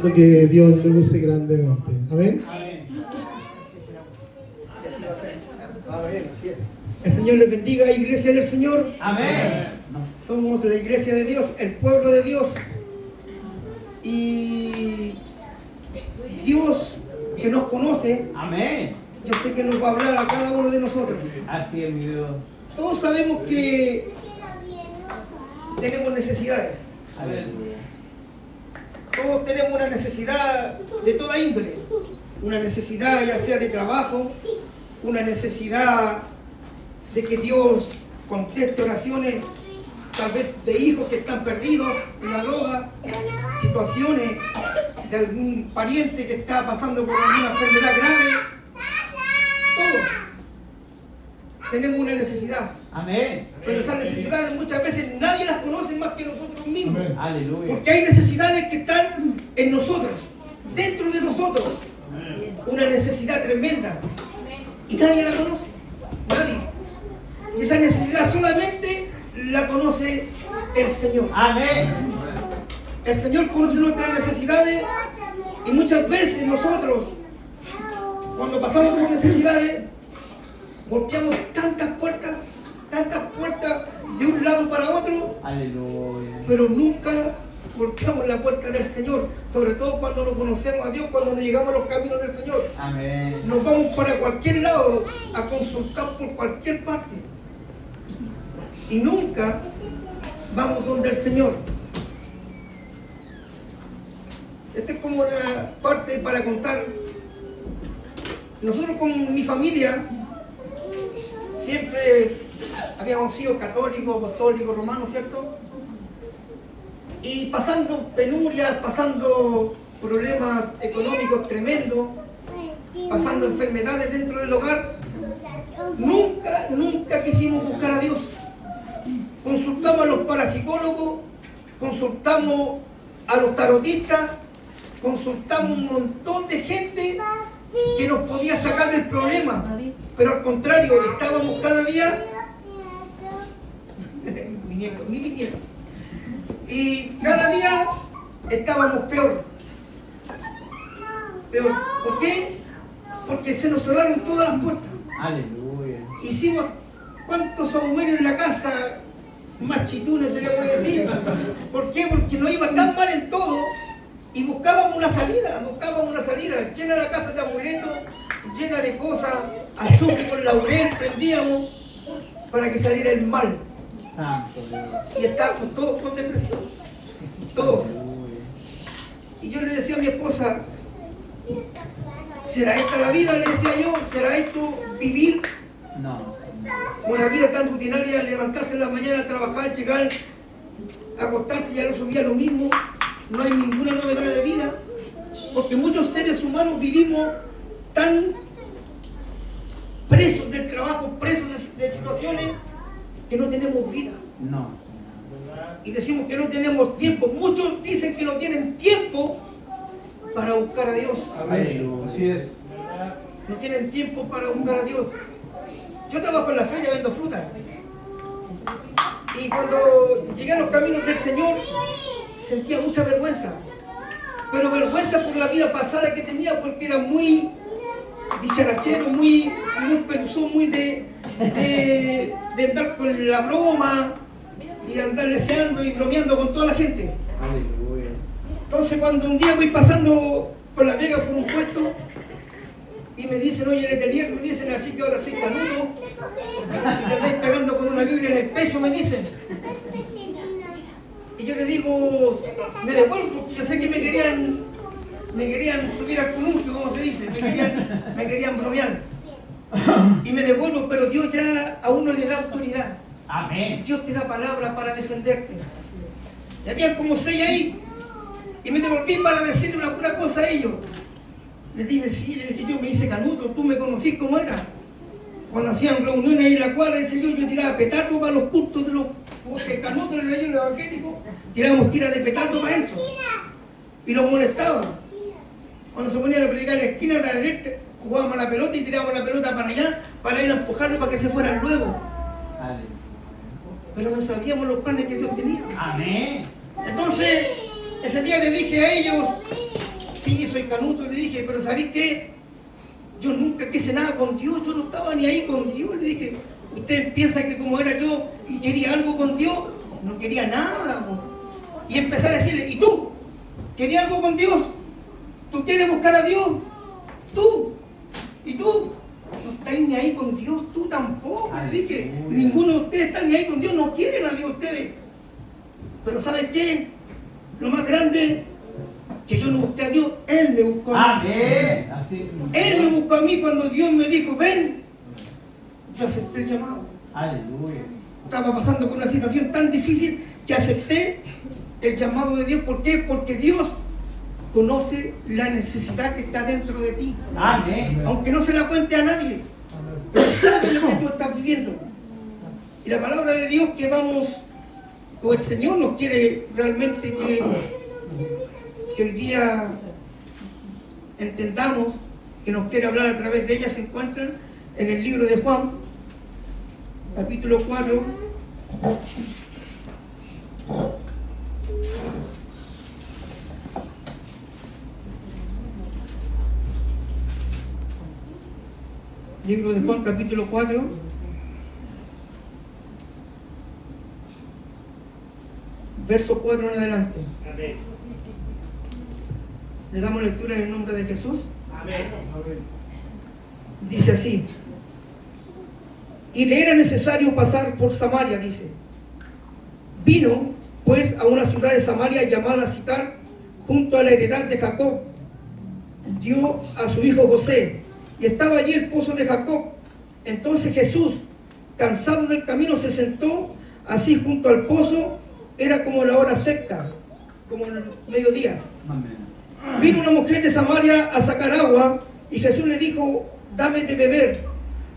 esperando que Dios lo use grandemente. Amén. El Señor les bendiga, iglesia del Señor. Amén. Somos la iglesia de Dios, el pueblo de Dios. Y Dios que nos conoce, Amén. yo sé que nos va a hablar a cada uno de nosotros. Así es, mi Dios. Todos sabemos que tenemos necesidades. Aleluya. Todos tenemos una necesidad de toda índole. Una necesidad ya sea de trabajo, una necesidad de que Dios conteste oraciones, tal vez de hijos que están perdidos en la droga, situaciones de algún pariente que está pasando por alguna enfermedad grave. Todos tenemos una necesidad. Amén. Pero esas necesidades muchas veces nadie las conoce más que nosotros mismos. Aleluya. Porque hay necesidades que están en nosotros, dentro de nosotros. Una necesidad tremenda. Y nadie la conoce. Nadie. Y esa necesidad solamente la conoce el Señor. Amén. El Señor conoce nuestras necesidades y muchas veces nosotros, cuando pasamos por necesidades, golpeamos tantas puertas de un lado para otro, Aleluya. pero nunca golpeamos la puerta del Señor, sobre todo cuando no conocemos a Dios, cuando no llegamos a los caminos del Señor. Amén. Nos vamos para cualquier lado a consultar por cualquier parte y nunca vamos donde el Señor. Esta es como una parte para contar. Nosotros con mi familia siempre habíamos sido católicos, apostólicos, romanos, ¿cierto? Y pasando penurias, pasando problemas económicos tremendos, pasando enfermedades dentro del hogar, nunca quisimos buscar a Dios. Consultamos a los parapsicólogos, consultamos a los tarotistas, consultamos un montón de gente que nos podía sacar del problema, pero al contrario, estábamos cada día mi nieto, y cada día estábamos peor. ¿Por qué? Porque se nos cerraron todas las puertas. Aleluya. Hicimos cuantos ahumerios en la casa, más chitunes se le puede decir. ¿Por qué? Porque nos iba tan mal en todo y buscábamos una salida, llena la casa de amuletos, llena de cosas, azúcar con laurel, prendíamos para que saliera el mal. Santo Dios. Y estábamos todos con depresión, todos. Y yo le decía a mi esposa, ¿será esta la vida? Le decía yo, ¿será esto vivir? No. Una vida tan rutinaria, levantarse en la mañana, trabajar, llegar, acostarse y al otro día lo mismo. No hay ninguna novedad de vida, porque muchos seres humanos vivimos tan presos del trabajo, presos de situaciones, que no tenemos vida. No. Y decimos que no tenemos tiempo. Muchos dicen que no tienen tiempo para buscar a Dios. Amén. Así es. No tienen tiempo para buscar a Dios. Yo trabajo en la feria, vendo frutas. Y cuando llegué a los caminos del Señor, sentía mucha vergüenza. Pero vergüenza por la vida pasada que tenía, porque era muy dicharachero, muy peluzón, muy de andar con la broma y andar leseando y bromeando con toda la gente. Aleluya. Entonces cuando un día voy pasando por La Vega por un puesto y me dicen, oye, en el día me dicen así que ahora soy canuto y te andáis pegando con una Biblia en el pecho, me dicen. Y yo le digo, me devuelvo, porque yo sé que me querían subir al columpio, como se dice, me querían bromear. Y me devuelvo, pero Dios ya a uno le da autoridad. Amén. Dios te da palabra para defenderte. Y había como 6 ahí. Y me devolví para decirle una pura cosa a ellos. Les dije, sí, les dije, yo me hice canuto, tú me conocís cómo era. Cuando hacían reuniones ahí en la cuadra, decía yo tiraba petardo para los cultos de los canutos, les decía yo, los evangélicos, tirábamos tiras de petardo para eso. Y los molestaba. Cuando se ponían a predicar en la esquina, a la derecha, jugábamos a la pelota y tirábamos la pelota para allá, para ir a empujarlo para que se fueran luego. Aleluya. Pero no sabíamos los planes que Dios tenía. Amén. Entonces, ese día le dije a ellos, sí, soy canuto, le dije, pero ¿sabéis qué? Yo nunca quise nada con Dios, yo no estaba ni ahí con Dios. Le dije, ¿usted piensa que como era yo, quería algo con Dios? No quería nada. Po. Y empecé a decirle, ¿y tú? ¿Querías algo con Dios? ¿Tú quieres buscar a Dios? ¿Tú? ¿Y tú? No estáis ni ahí con Dios, tú tampoco. Le dije, ninguno de ustedes está ni ahí con Dios, no quieren a Dios ustedes. Pero ¿saben qué? Lo más grande, que yo no busqué a Dios, Él me buscó a mí. Amén. Así. Él me buscó a mí cuando Dios me dijo, ven. Yo acepté el llamado. Aleluya. Estaba pasando por una situación tan difícil que acepté el llamado de Dios. ¿Por qué? Porque Dios conoce la necesidad que está dentro de ti. Amén. Aunque no se la cuente a nadie, pero sabe lo que tú estás viviendo. Y la palabra de Dios que vamos, o el Señor nos quiere realmente que hoy día entendamos, que nos quiere hablar a través de ella, se encuentran en el libro de Juan, capítulo 4. Libro de Juan, capítulo 4. Verso 4 en adelante. Amén. Le damos lectura en el nombre de Jesús. Amén. Dice así. Y le era necesario pasar por Samaria, dice. Vino, pues, a una ciudad de Samaria llamada Sicar, junto a la heredad de Jacob. Dio a su hijo José, y estaba allí el pozo de Jacob. Entonces Jesús, cansado del camino, se sentó así junto al pozo. Era como la hora sexta, como el mediodía. Amén. Vino una mujer de Samaria a sacar agua, y Jesús le dijo, dame de beber,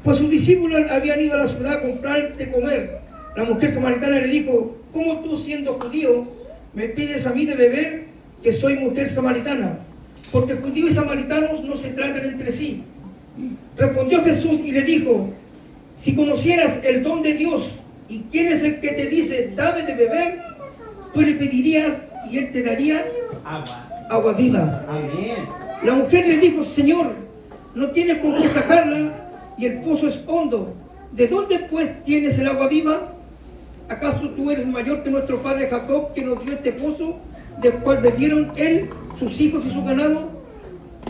pues sus discípulos habían ido a la ciudad a comprar de comer. La mujer samaritana le dijo, ¿cómo tú, siendo judío, me pides a mí de beber, que soy mujer samaritana? Porque judíos y samaritanos no se tratan entre sí. Respondió Jesús y le dijo, si conocieras el don de Dios y quién es el que te dice, dame de beber, tú le pedirías y él te daría agua viva. Amén. La mujer le dijo, Señor, no tienes con qué sacarla y el pozo es hondo. ¿De dónde pues tienes el agua viva? ¿Acaso tú eres mayor que nuestro padre Jacob, que nos dio este pozo, del cual bebieron él, sus hijos y su ganado?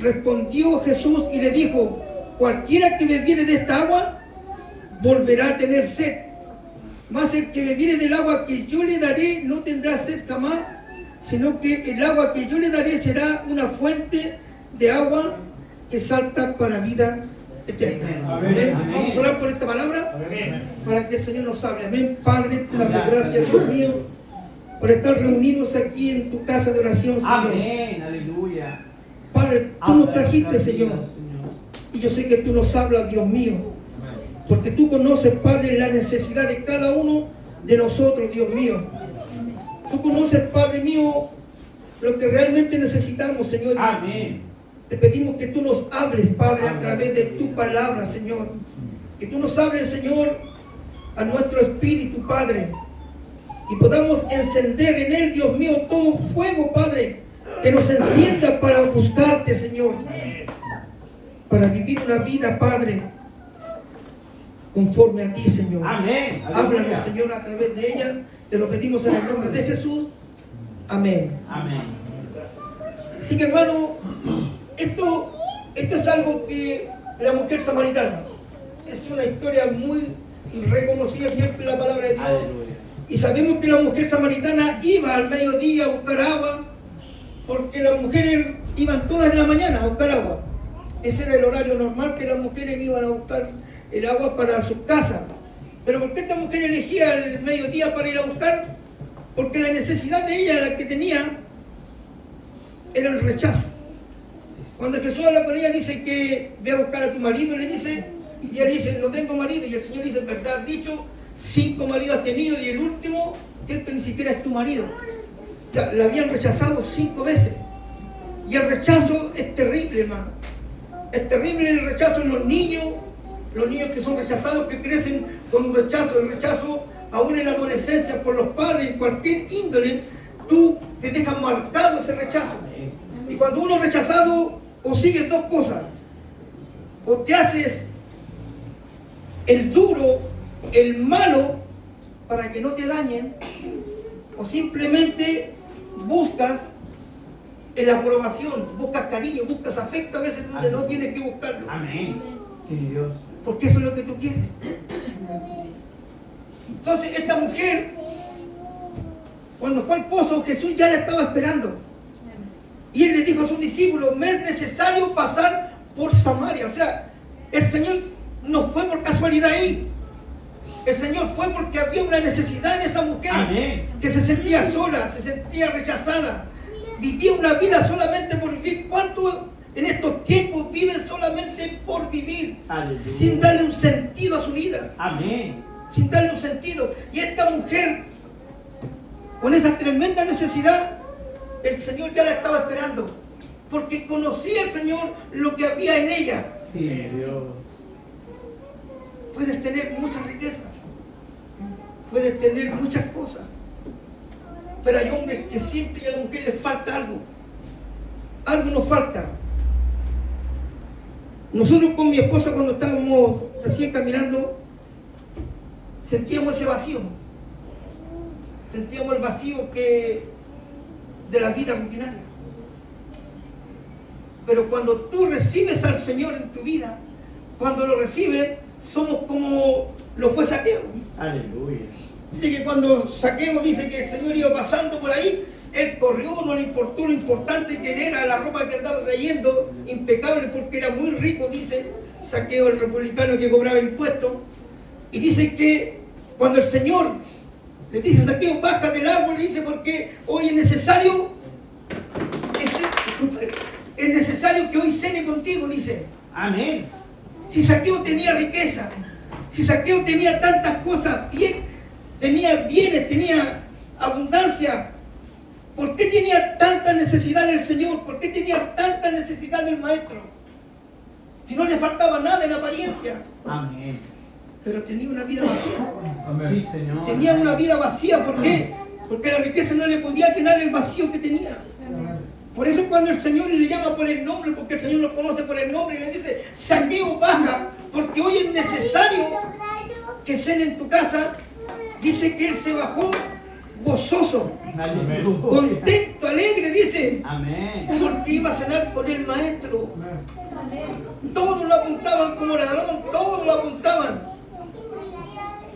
Respondió Jesús y le dijo, cualquiera que bebiere de esta agua, volverá a tener sed. Mas el que bebiere del agua que yo le daré, no tendrá sed jamás, sino que el agua que yo le daré será una fuente de agua que salta para vida eterna. Amén. Amén. Vamos a orar por esta palabra Amén. para que el Señor nos hable. Amén. Padre, te damos gracias, Dios mío, por estar reunidos aquí en tu casa de oración, Señor. Amén. Aleluya. Padre, tú nos trajiste, Señor, y yo sé que tú nos hablas, Dios mío, porque tú conoces, Padre, la necesidad de cada uno de nosotros, Dios mío. Tú conoces, Padre mío, lo que realmente necesitamos, Señor. Amén. Te pedimos que tú nos hables, Padre, a través de tu palabra, Señor. Que tú nos hables, Señor, a nuestro espíritu, Padre. Y podamos encender en él, Dios mío, todo fuego, Padre, que nos encienda para buscarte, Señor. Para vivir una vida, Padre, conforme a ti, Señor. Amén. Háblanos, Señor, a través de ella. Te lo pedimos en el nombre de Jesús. Amén. Amén. Así que, hermano, esto es algo que la mujer samaritana, es una historia muy reconocida siempre en la palabra de Dios. Aleluya. Y sabemos que la mujer samaritana iba al mediodía a buscar agua, porque las mujeres iban todas en la mañana a buscar agua. Ese era el horario normal que las mujeres iban a buscar el agua para sus casas. Pero ¿por qué esta mujer elegía el mediodía para ir a buscar? Porque la necesidad de ella, la que tenía, era el rechazo. Cuando Jesús habla con ella, dice que ve a buscar a tu marido, le dice, y ella dice, no tengo marido, y el Señor dice, verdad dicho, 5 maridos has tenido, y el último, cierto, ni siquiera es tu marido. O sea, la habían rechazado 5 veces. Y el rechazo es terrible, hermano. Es terrible el rechazo en los niños que son rechazados, que crecen con un rechazo, el rechazo aún en la adolescencia por los padres, en cualquier índole, tú te dejas marcado ese rechazo. Y cuando uno es rechazado, o sigues dos cosas: o te haces el duro, el malo, para que no te dañen, o simplemente buscas la aprobación, buscas cariño, buscas afecto a veces donde no tienes que buscarlo. Amén. Sí, Dios. Porque eso es lo que tú quieres. Entonces esta mujer, cuando fue al pozo, Jesús ya la estaba esperando. Y él le dijo a sus discípulos: me es necesario pasar por Samaria. O sea, el Señor no fue por casualidad ahí. El Señor fue porque había una necesidad en esa mujer. Amén. Que se sentía sola, se sentía rechazada. Vivía una vida solamente por vivir. ¿Cuántos en estos tiempos viven solamente por vivir? Aleluya. Sin darle un sentido a su vida. Amén. Sin darle un sentido. Y esta mujer, con esa tremenda necesidad, el Señor ya la estaba esperando, porque conocía el Señor lo que había en ella. Sí, Dios. Puedes tener mucha riqueza, puedes tener muchas cosas, pero hay hombres que siempre a la mujer les falta algo. Algo nos falta. Nosotros con mi esposa, cuando estábamos recién caminando, sentíamos ese vacío. Sentíamos el vacío de la vida rutinaria. Pero cuando tú recibes al Señor en tu vida, cuando lo recibes, somos como lo fue Saqueo. Aleluya. Dice que cuando Saqueo dice que el Señor iba pasando por ahí, él corrió, no le importó lo importante que era la ropa que andaba trayendo, impecable, porque era muy rico, dice Saqueo, el republicano que cobraba impuestos. Y dice que cuando el Señor le dice: Saqueo, baja del árbol, le dice, porque hoy es necesario que hoy cene contigo, dice. Amén. Si Saqueo tenía riqueza, si Saqueo tenía tantas cosas, tenía bienes, tenía abundancia, ¿por qué tenía tanta necesidad del Señor? ¿Por qué tenía tanta necesidad del Maestro? Si no le faltaba nada en apariencia. Amén. Pero tenía una vida vacía. Sí, Señor. Tenía una vida vacía. ¿Por qué? Porque la riqueza no le podía llenar el vacío que tenía. Por eso cuando el Señor le llama por el nombre, porque el Señor lo conoce por el nombre, y le dice: Saqueo, baja, porque hoy es necesario que cene en tu casa. Dice que él se bajó gozoso, Aleluya. contento, alegre, dice, Amén. porque iba a cenar con el Maestro. Todos lo apuntaban como ladrón, todos lo apuntaban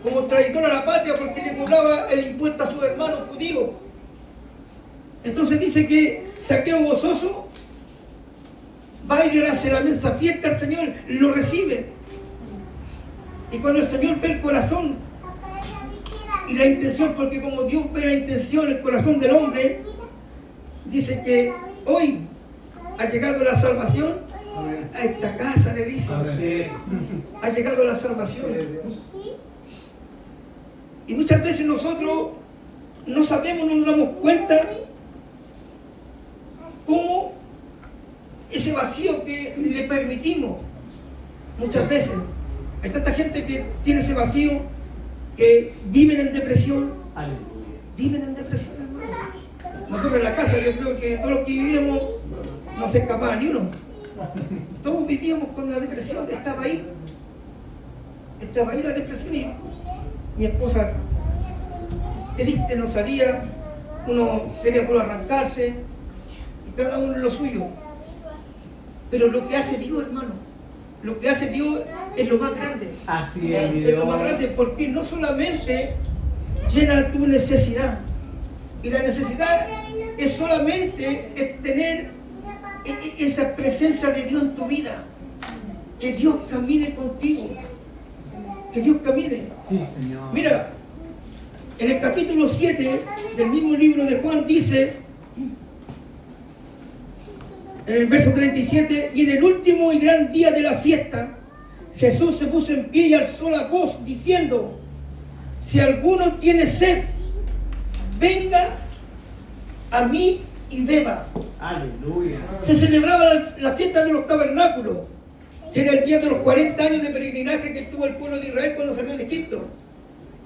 como traidor a la patria, porque le cobraba el impuesto a sus hermanos judíos. Entonces dice que Saqueo gozoso va y le hace la mensa fiesta al Señor, lo recibe. Y cuando el Señor ve el corazón y la intención, porque como Dios ve la intención, el corazón del hombre, dice que hoy ha llegado la salvación a esta casa, le dice. Así es. Ha llegado la salvación. Y muchas veces nosotros no sabemos, no nos damos cuenta cómo ese vacío que le permitimos. Muchas veces hay tanta gente que tiene ese vacío, que viven en depresión. Aleluya. Viven en depresión, hermano. Nosotros en la casa, yo creo que todos los que vivíamos no se escapaba ni uno. Todos vivíamos con la depresión, estaba ahí la depresión, y mi esposa triste, no salía, uno quería por arrancarse, y cada uno lo suyo. Pero lo que hace Dios, hermano, lo que hace Dios es lo más grande. Así es, mi Es lo Dios. más grande, porque no solamente llena tu necesidad, y la necesidad es solamente tener esa presencia de Dios en tu vida, que Dios camine contigo, que Dios camine. Sí, Señor. Mira, en el capítulo 7 del mismo libro de Juan dice, en el verso 37, y en el último y gran día de la fiesta, Jesús se puso en pie y alzó la voz diciendo: si alguno tiene sed, venga a mí y beba. Aleluya. Se celebraba la fiesta de los tabernáculos, que era el día de los 40 años de peregrinaje que tuvo el pueblo de Israel cuando salió de Egipto.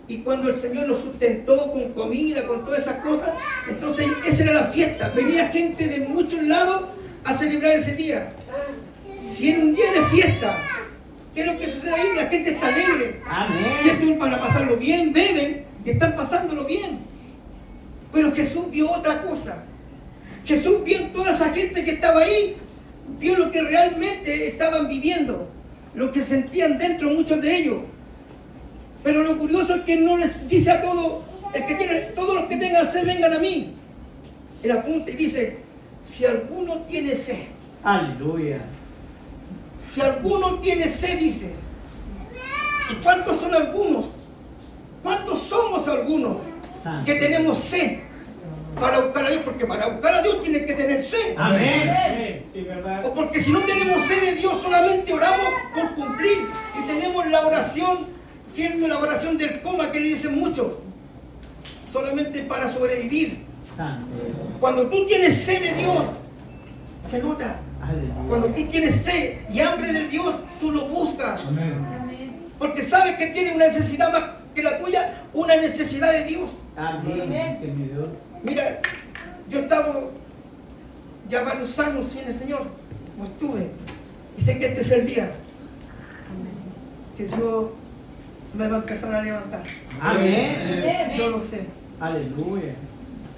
Y cuando el Señor los sustentó con comida, con todas esas cosas, entonces esa era la fiesta. Venía gente de muchos lados a celebrar ese día. Si era un día de fiesta, ¿qué es lo que sucede ahí? La gente está alegre. Amén. Y van a pasarlo bien, beben y están pasándolo bien. Pero Jesús vio otra cosa. Jesús vio en toda esa gente que estaba ahí, vio lo que realmente estaban viviendo, lo que sentían dentro muchos de ellos. Pero lo curioso es que no les dice a todos, todos los que tengan sed vengan a mí. Él apunta y dice, si alguno tiene sed, Aleluya. si alguno tiene sed, dice. ¿Y cuántos son algunos? ¿Cuántos somos algunos Santo. que tenemos sed para buscar a Dios? Porque para buscar a Dios tienes que tener sed. Amén. Sí, verdad. O porque si no tenemos sed de Dios, solamente oramos por cumplir. Y tenemos la oración, siendo la oración del coma que le dicen muchos, solamente para sobrevivir. Santo. Cuando tú tienes sed de Dios, se nota. Aleluya. Cuando tú tienes sed y hambre de Dios, tú lo buscas. Amén. Porque sabes que tienes una necesidad más que la tuya, una necesidad de Dios. Amén. Dice mi Dios. Mira, yo he estado ya varios años sin el Señor, o estuve, y sé que este es el día que Dios me va a empezar a levantar. Amén. Yo lo sé. Aleluya.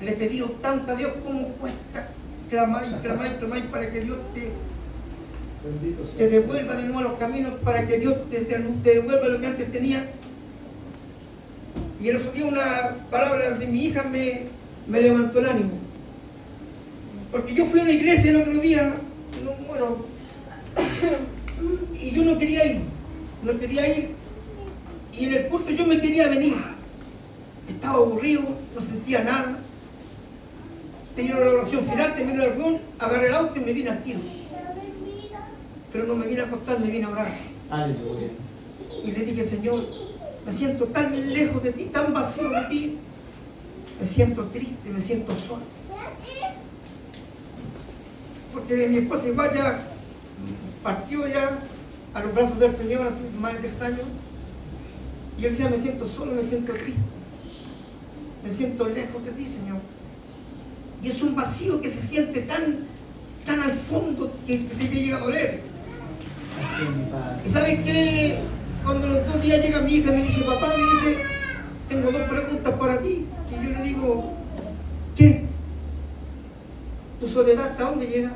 Le he pedido tanto a Dios como cuesta clamar y clamar y clamar para que Dios Bendito te sea. devuelva de nuevo a los caminos, para que Dios te devuelva lo que antes tenía. Y el otro día una palabra de mi hija me levantó el ánimo. Porque yo fui a una iglesia el otro día, y yo no quería ir. Y en el culto yo me quería venir. Estaba aburrido, no sentía nada. Tenía la oración final, terminé la reunión, agarré el auto y me vine al tiro. Pero no me vine a acostar, me vine a orar. Aleluya. Y le dije, Señor, me siento tan lejos de ti, tan vacío de ti. Me siento triste, me siento solo. Porque mi esposa igual ya partió ya a los brazos del Señor hace más de 3 años. Y él decía, me siento solo, me siento triste. Me siento lejos de ti, Señor. Y es un vacío que se siente tan al fondo que te llega a doler. Así mi Padre. ¿Y saben qué? Cuando los 2 días llega mi hija y me dice, papá, me dice, tengo 2 preguntas para ti. Y yo le digo, ¿qué? ¿Tu soledad hasta dónde llega?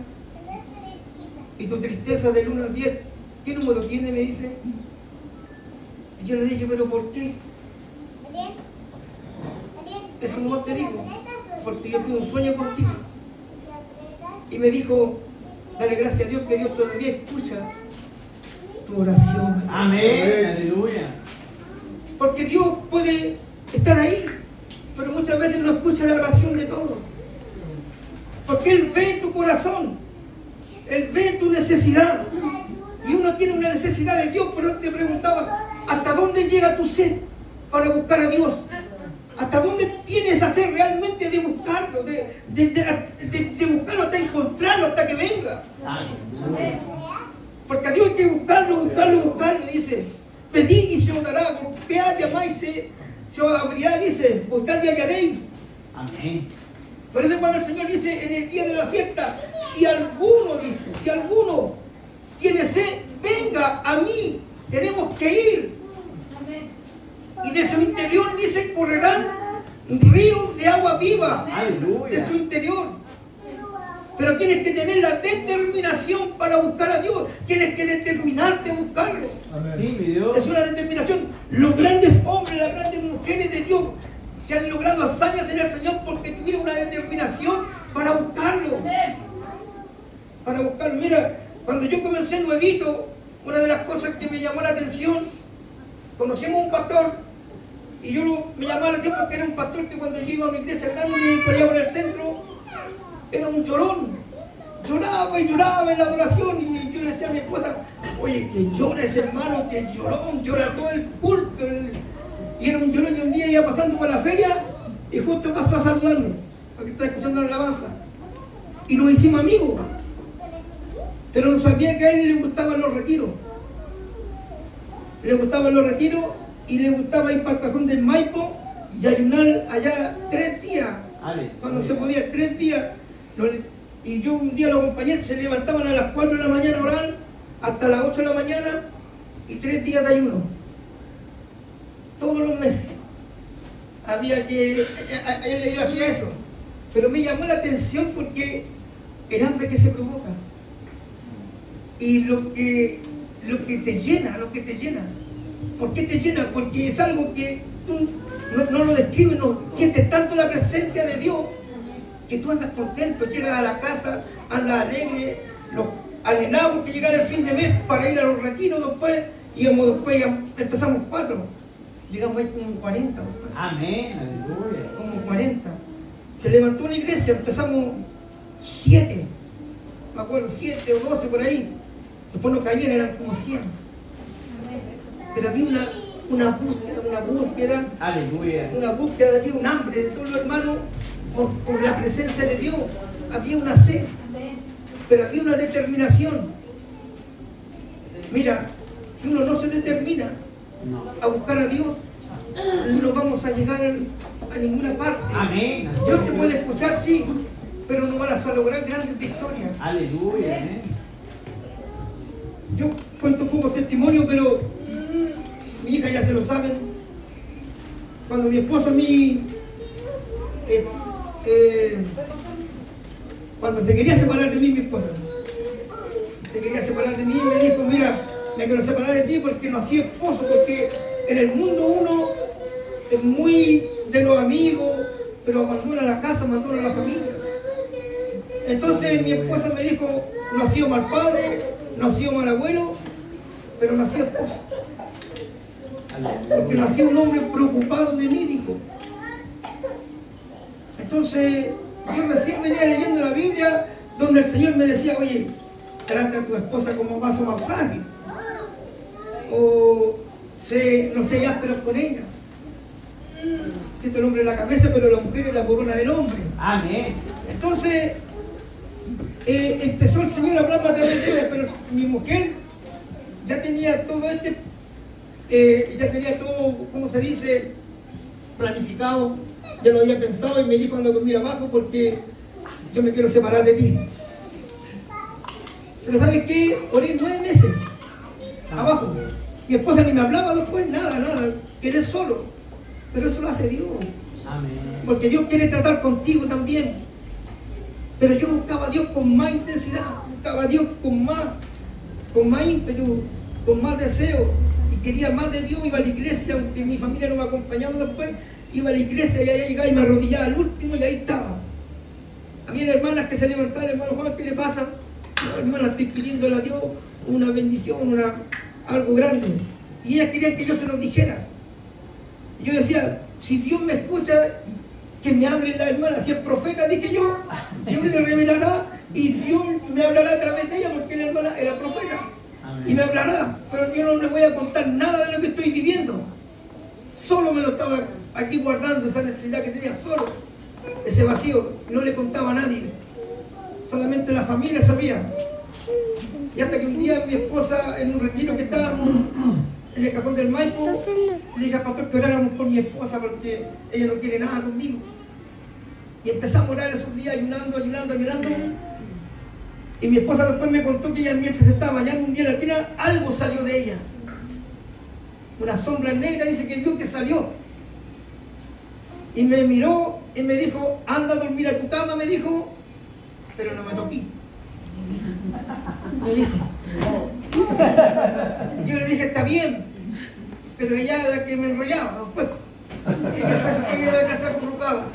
¿Y tu tristeza del 1 al 10? ¿Qué número tiene? Me dice. Y yo le dije, ¿pero por qué? Eso no te digo, porque yo tuve un sueño contigo. Y me dijo, dale gracias a Dios que Dios todavía escucha tu oración. Amén. Aleluya. Porque Dios puede estar ahí, pero muchas veces no escucha la oración de todos. Porque Él ve tu corazón, Él ve tu necesidad. Y uno tiene una necesidad de Dios, pero Él te preguntaba, ¿hasta dónde llega tu sed para buscar a Dios? ¿Hasta dónde tienes a sed realmente de buscarlo, de buscarlo hasta encontrarlo, hasta que venga? Aleluya. Porque a Dios hay que buscarlo, dice. Pedid y se os dará, golpead, llamáis, se os abrirá, dice. Buscad y hallaréis. Amén. Por eso cuando el Señor dice en el día de la fiesta, si alguno tiene sed, venga a mí, tenemos que ir. Y de su interior, dice, correrán ríos de agua viva. Aleluya. De su interior. Pero tienes que tener la determinación para buscar a Dios. Tienes que determinarte a buscarlo. Sí, mi Dios. Es una determinación. Los grandes hombres, las grandes mujeres de Dios que han logrado hazañas en el Señor porque tuvieron una determinación para buscarlo. Para buscarlo. Mira, cuando yo comencé nuevito, una de las cosas que me llamó la atención, conocimos a un pastor y me llamaba la atención porque era un pastor que cuando yo iba a una iglesia grande y peleaba en el centro, era un llorón. Lloraba y lloraba en la adoración y yo le decía a mi esposa, oye, que llores hermano, que llorón, llora todo el culto. Y era un llorón y un día iba pasando por la feria y justo pasó a saludarme, porque estaba escuchando la alabanza. Y nos hicimos amigos. Pero no sabía que a él le gustaban los retiros. Le gustaban los retiros y le gustaba ir para el Cajón del Maipo y ayunar allá 3 días. Aleluya. Cuando se podía, 3 días. Y yo un día lo acompañé, se levantaban a las 4 de la mañana a orar, hasta las 8 de la mañana, y 3 días de ayuno. Todos los meses. Había que, él hacía eso. Pero me llamó la atención porque el hambre que se provoca. Y lo que te llena, ¿Por qué te llena? Porque es algo que tú no lo describes, no sientes tanto la presencia de Dios que tú andas contento, llegas a la casa, andas alegre, alienados porque llegar el fin de mes para ir a los retiros después, después empezamos 4, llegamos ahí como 40 después. Amén, aleluya. Como 40. Se levantó una iglesia, empezamos 7, me acuerdo, 7 o 12 por ahí, después nos caían, eran como 100. Pero había una búsqueda, Aleluya. una búsqueda, había un hambre de todos los hermanos por la presencia de Dios, había una sed, pero había una determinación. Mira, si uno no se determina a buscar a Dios, no vamos a llegar a ninguna parte. Amén. Dios te puede escuchar, sí, pero no vas a lograr grandes victorias. Aleluya. Amén. Yo cuento un poco testimonio, pero mi hija ya se lo saben. Cuando mi esposa a mí, cuando se quería separar de mí, mi esposa se quería separar de mí, me dijo, mira, me quiero separar de ti porque no hacía esposo, porque en el mundo uno es muy de los amigos, pero abandona la casa, abandona la familia. Entonces mi esposa me dijo, no ha sido mal padre, no ha sido mal abuelo, pero no ha sido esposo. Porque no ha sido un hombre preocupado de mí, dijo. Entonces, yo recién venía leyendo la Biblia, donde el Señor me decía, oye, trata a tu esposa como vaso más frágil. O no sé áspero con ella. Siente el hombre en la cabeza, pero la mujer es la corona del hombre. Amén. Entonces, empezó el Señor a hablar a través de ella, pero mi mujer ya tenía todo ya tenía todo, ¿cómo se dice? Planificado, ya lo había pensado y me dijo anda a dormir abajo porque yo me quiero separar de ti. Pero ¿sabes qué? Oré 9 meses abajo. Mi esposa ni me hablaba después, nada, quedé solo. Pero eso lo hace Dios. Amén. Porque Dios quiere tratar contigo también. Pero yo buscaba a Dios con más intensidad, buscaba a Dios con más ímpetu, con más deseo, y quería más de Dios. Iba a la iglesia, aunque mi familia no me acompañaba después, iba a la iglesia y allá llegaba y me arrodillaba al último y ahí estaba. Había hermanas que se levantaban, hermano Juan, ¿qué le pasa? No, hermana, estoy pidiéndole a Dios una bendición, algo grande. Y ellas querían que yo se los dijera. Y yo decía, si Dios me escucha, que me hable la hermana, si es profeta, dije yo, Dios le revelará y Dios me hablará a través de ella porque la hermana era profeta. Amén. Y me hablará, pero yo no le voy a contar nada de lo que estoy viviendo. Solo me lo estaba aquí guardando, esa necesidad que tenía solo, ese vacío, no le contaba a nadie. Solamente la familia sabía. Y hasta que un día mi esposa, en un retiro que estábamos en el cajón del Maipo, le dije al pastor que oráramos por mi esposa porque ella no quiere nada conmigo. Y empezamos a orar esos días, ayunando. Y mi esposa después me contó que ella mientras se estaba bañando un día en la tina, algo salió de ella. Una sombra negra, dice que vio que salió. Y me miró y me dijo, anda a dormir a tu cama, me dijo, pero no me toqué. Me dijo. Y yo le dije, está bien, pero ella era la que me enrollaba después. Ella era la que se acurrucaba.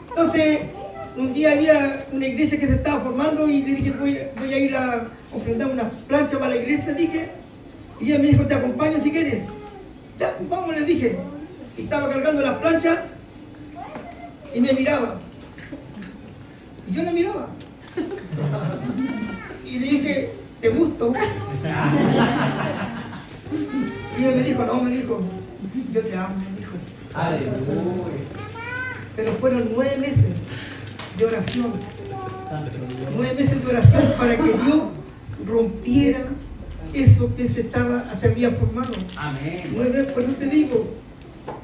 Entonces, un día había una iglesia que se estaba formando y le dije, voy a ir a ofrendar una plancha para la iglesia, dije. Y ella me dijo, te acompaño si quieres. Ya, vamos, le dije. Y estaba cargando las planchas y me miraba. Y yo la miraba. Y le dije, ¿te gusto? Y ella me dijo, no, yo te amo, me dijo. Aleluya. Pero fueron 9 meses de oración. 9 meses de oración para que Dios rompiera eso que se había formado. Amén. 9 meses, por eso te digo,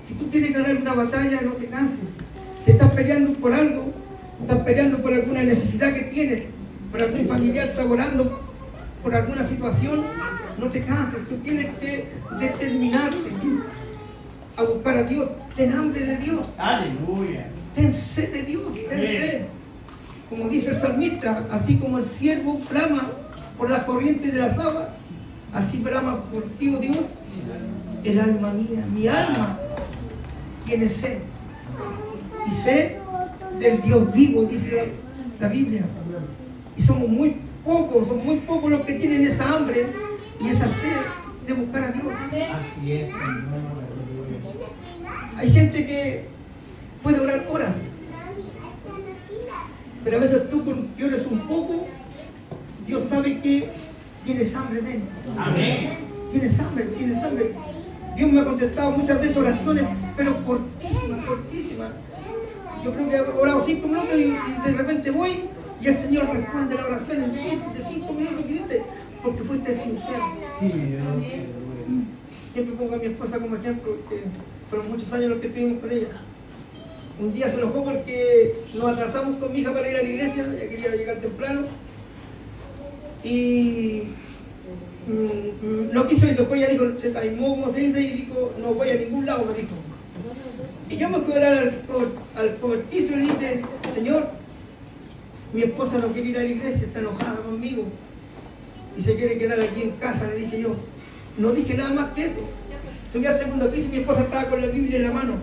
si tú quieres ganar una batalla, no te canses. Si estás peleando por algo, estás peleando por alguna necesidad que tienes, por algún familiar está orando por alguna situación, no te canses, tú tienes que determinarte a buscar a Dios, ten hambre de Dios, Aleluya. ten sed de Dios, ten sed. Como dice el salmista, así como el siervo brama por las corrientes de las aguas, así brama por ti, oh Dios, el alma mía, mi alma tiene sed. Y sed del Dios vivo, dice la Biblia. Y somos muy pocos los que tienen esa hambre y esa sed de buscar a Dios. Así es, Señor. Aleluya. Hay gente que puede orar horas, pero a veces tú porque llores un poco, Dios sabe que tienes hambre de Él. Amén. Tienes hambre, tienes hambre. Dios me ha contestado muchas veces oraciones, pero cortísimas, cortísimas. Yo creo que he orado 5 minutos y de repente voy y el Señor responde la oración en 5 minutos que diste, porque fuiste sincero. Sí, Dios. Aleluya. Siempre pongo a mi esposa como ejemplo, que fueron muchos años los que estuvimos con ella. Un día se enojó porque nos atrasamos con mi hija para ir a la iglesia, ella quería llegar temprano. Y no quiso ir, después ella dijo, se taimó, como se dice, y dijo, no voy a ningún lado, me dijo. Y yo me fui a orar al cobertizo y le dije, Señor, mi esposa no quiere ir a la iglesia, está enojada conmigo y se quiere quedar aquí en casa, le dije yo. No dije nada más que eso. Subí al segundo piso y mi esposa estaba con la Biblia en la mano.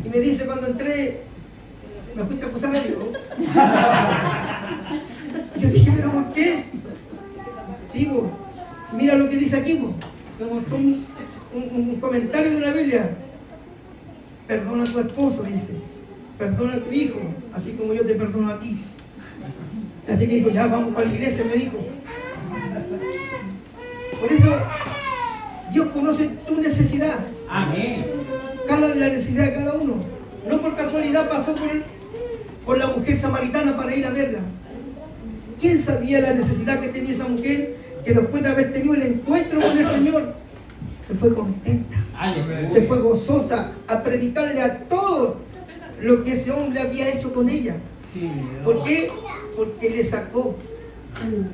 Y me dice cuando entré, ¿me fuiste a acusar a Dios? Y yo dije, ¿pero por qué? Sí, vos, mira lo que dice aquí, vos. Me mostró un comentario de la Biblia. Perdona a tu esposo, dice. Perdona a tu hijo, así como yo te perdono a ti. Así que dijo, ya vamos para la iglesia, me dijo. Por eso, Dios conoce tu necesidad. Amén. La necesidad de cada uno. No por casualidad pasó por la mujer samaritana para ir a verla. ¿Quién sabía la necesidad que tenía esa mujer? Que después de haber tenido el encuentro con el Señor, se fue contenta, Aleluya. se fue gozosa a predicarle a todos lo que ese hombre había hecho con ella. Sí, Dios. ¿Por qué? Porque le sacó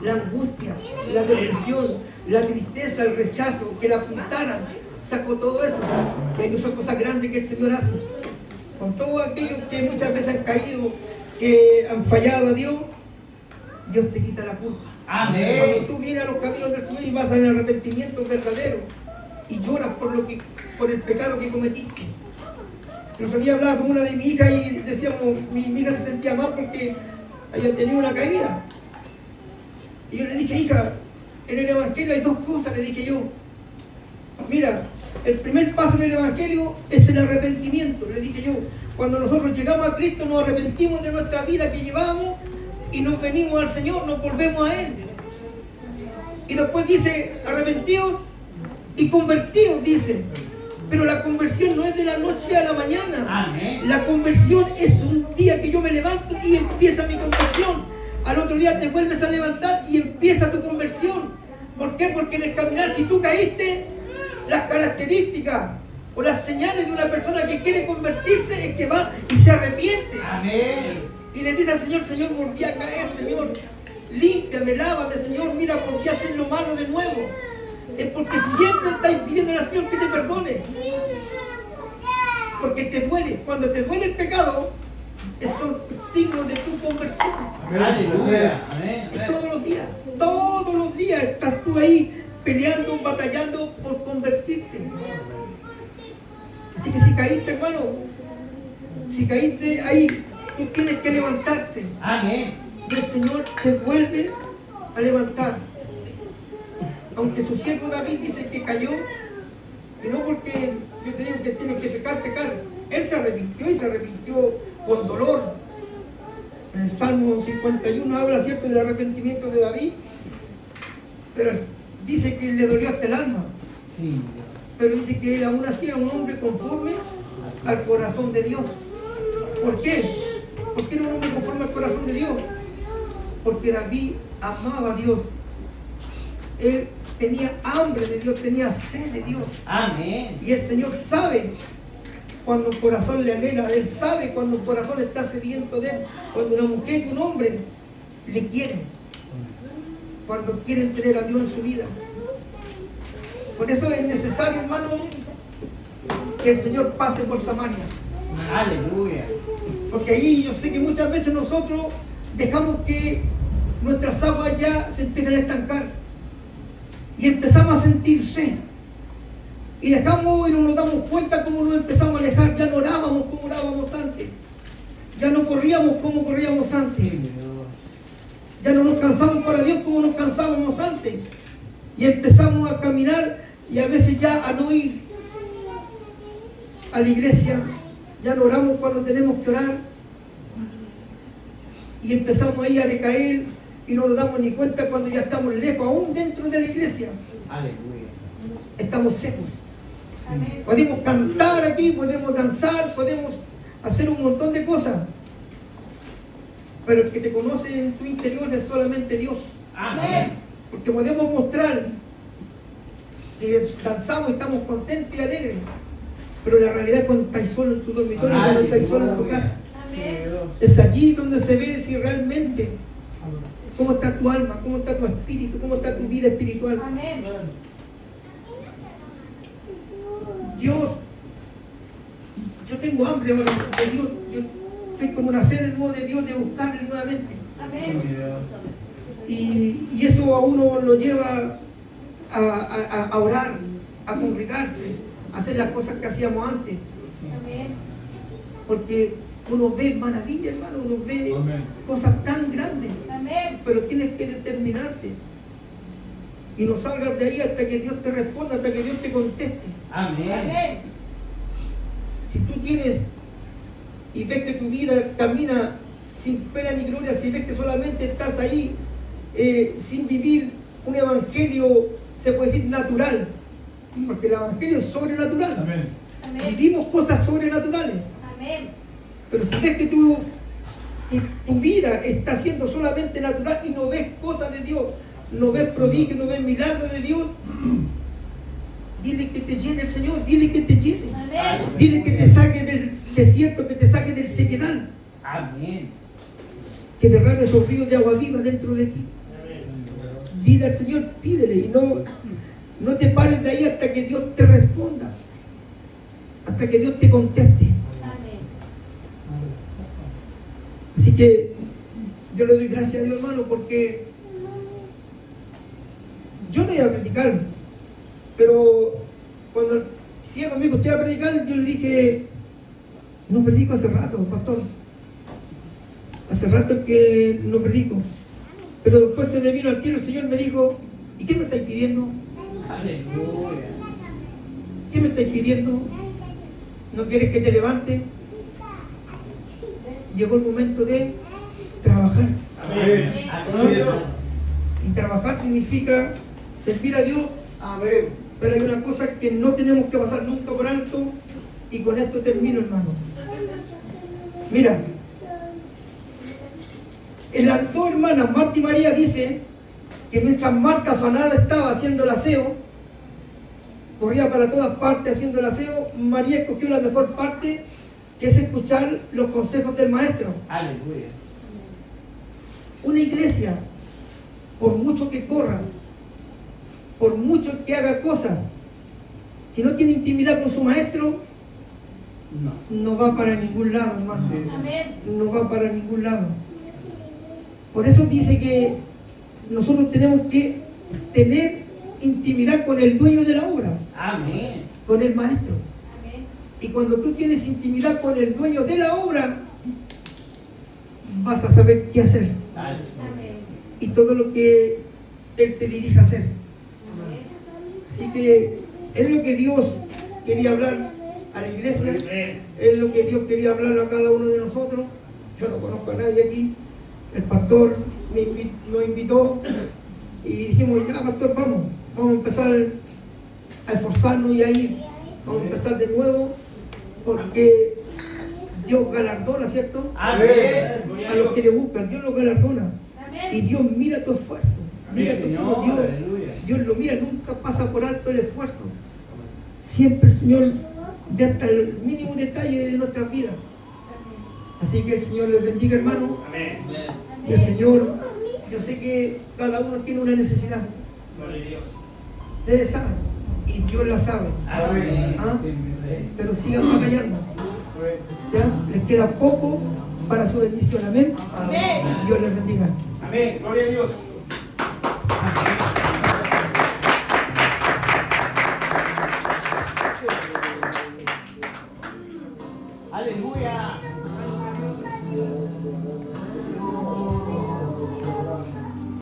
la angustia, la depresión, la tristeza, el rechazo, que la apuntaran. Sacó todo eso. Y hay son cosas grandes que el Señor hace. Con todos aquellos que muchas veces han caído, que han fallado a Dios, Dios te quita la culpa. Amén. Cuando tú vienes a los caminos del Señor y vas al arrepentimiento verdadero y lloras por el pecado que cometiste. El otro día hablaba con una de mi hija y decíamos, mi hija se sentía mal porque había tenido una caída. Y yo le dije, hija, en el Evangelio hay 2 cosas, le dije yo. Mira, el primer paso en el Evangelio es el arrepentimiento, le dije yo. Cuando nosotros llegamos a Cristo nos arrepentimos de nuestra vida que llevamos y nos venimos al Señor, nos volvemos a Él. Y después dice, arrepentidos y convertidos, dice. Pero la conversión no es de la noche a la mañana. Amén. La conversión es un día que yo me levanto y empieza mi conversión. Al otro día te vuelves a levantar y empieza tu conversión. ¿Por qué? Porque en el caminar, si tú caíste, las características o las señales de una persona que quiere convertirse es que va y se arrepiente. Amén. Y le dice al Señor, Señor, volví a caer, Señor. Límpiame, lávame, Señor. Mira, volví a hacer lo malo de nuevo. Es porque siempre estás pidiendo al Señor que te perdone. Porque te duele. Cuando te duele el pecado, esos son signos de tu conversión. Aleluya. Amén. Es todos los días. Todos los días estás tú ahí peleando, batallando por convertirte. Así que si caíste, hermano, si caíste ahí, tú tienes que levantarte. Amén. Y el Señor te vuelve a levantar. Aunque su siervo David dice que cayó, y no porque yo te digo que tienes que pecar. Él se arrepintió y se arrepintió con dolor. En el Salmo 51 habla, ¿cierto?, del arrepentimiento de David, pero dice que le dolió hasta el alma. Sí. Pero dice que él aún así era un hombre conforme al corazón de Dios. ¿Por qué? ¿Por qué era un hombre conforme al corazón de Dios? Porque David amaba a Dios. Él tenía hambre de Dios, tenía sed de Dios. Amén. Y el Señor sabe cuando el corazón le anhela, Él sabe cuando el corazón está sediento de Él, cuando una mujer y un hombre le quieren, cuando quieren tener a Dios en su vida. Por eso es necesario, hermano, que el Señor pase por Samaria. Aleluya. Porque ahí yo sé que muchas veces nosotros dejamos que nuestras aguas ya se empiezan a estancar y empezamos a sentir sed. Y dejamos y no nos damos cuenta cómo nos empezamos a alejar. Ya no orábamos como orábamos antes. Ya no corríamos como corríamos antes. Ya no nos cansamos para Dios como nos cansábamos antes. Y empezamos a caminar y a veces ya a no ir a la iglesia. Ya no oramos cuando tenemos que orar. Y empezamos ahí a decaer y no nos damos ni cuenta cuando ya estamos lejos, aún dentro de la iglesia. Aleluya. Estamos secos. Amén. Podemos cantar aquí, podemos danzar, podemos hacer un montón de cosas. Pero el que te conoce en tu interior es solamente Dios. Amén. Porque podemos mostrar que danzamos y estamos contentos y alegres. Pero la realidad es cuando estás solo en tu dormitorio, cuando estás solo en tu casa. Amén. Es allí donde se ve si realmente cómo está tu alma, cómo está tu espíritu, cómo está tu vida espiritual. Amén. Dios, yo tengo hambre ahora de Dios, yo estoy con una sed del modo de Dios de buscarle nuevamente. Amén. Y eso a uno lo lleva a orar, a congregarse, a hacer las cosas que hacíamos antes. Amén. Porque uno ve maravillas, hermano, uno ve cosas tan grandes, Amén. pero tienes que determinarte. Y no salgas de ahí hasta que Dios te responda, hasta que Dios te conteste. Amén. Amén. Si tú tienes y ves que tu vida camina sin pena ni gloria, si ves que solamente estás ahí sin vivir un evangelio, se puede decir natural, porque el evangelio es sobrenatural. Amén. Amén. Vivimos cosas sobrenaturales, Amén. pero si ves que tu vida está siendo solamente natural y no ves cosas de Dios, no ves prodigios, no ves milagros de Dios, dile que te llene el Señor, dile que te llene. Amén. Dile que te saque del desierto, que te saque del sequedal, Amén. que derrame esos ríos de agua viva dentro de ti. Dile al Señor, pídele y no te pares de ahí hasta que Dios te responda, hasta que Dios te conteste. Amén. Así que yo le doy gracias a Dios, hermano, porque yo no iba a predicar, pero cuando el ciego me dijo, usted va a predicar, yo le dije, no predico hace rato, pastor. Hace rato que no predico. Pero después se me vino al tiro, el Señor me dijo, ¿y qué me estáis pidiendo? Aleluya. ¿Qué me estáis pidiendo? ¿No quieres que te levante? Llegó el momento de trabajar. Amén. Así es. Y trabajar significa servir a Dios. Amén. Pero hay una cosa que no tenemos que pasar nunca por alto, y con esto termino, hermano. Mira, el autor, hermana Marta y María, dice que mientras Marta afanada estaba haciendo el aseo, corría para todas partes haciendo el aseo, María escogió la mejor parte, que es escuchar los consejos del maestro. Aleluya. Una iglesia, por mucho que corra, por mucho que haga cosas, si no tiene intimidad con su maestro, no va para ningún lado, hermano. Así es. Amén. No va para ningún lado. Por eso dice que nosotros tenemos que tener intimidad con el dueño de la obra, Amén. con el maestro. Amén. Y cuando tú tienes intimidad con el dueño de la obra, vas a saber qué hacer Aleluya. Amén. y todo lo que Él te dirige a hacer. Amén. Así que es lo que Dios quería hablar a la iglesia, es lo que Dios quería hablar a cada uno de nosotros. Yo no conozco a nadie aquí. El pastor nos invitó y dijimos, ya pastor, vamos a empezar a esforzarnos y a ir, vamos a empezar de nuevo, porque Dios galardona, ¿cierto? Amén. A los que le buscan, Dios los galardona. Y Amén. Dios mira tu esfuerzo, mira Sí, tu Señor. esfuerzo. Aleluya. Dios lo mira, nunca pasa por alto el esfuerzo. Siempre el Señor de hasta el mínimo detalle de nuestras vidas. Así que el Señor les bendiga, hermano. Amén. Y el Señor, yo sé que cada uno tiene una necesidad. Gloria a Dios. Ustedes saben, y Dios la sabe. Amén. ¿Ah? Sí, mi rey. Pero sigan batallando. ¿Ya? Les queda poco para su bendición. Amén. Amén. Dios les bendiga. Amén. Gloria a Dios.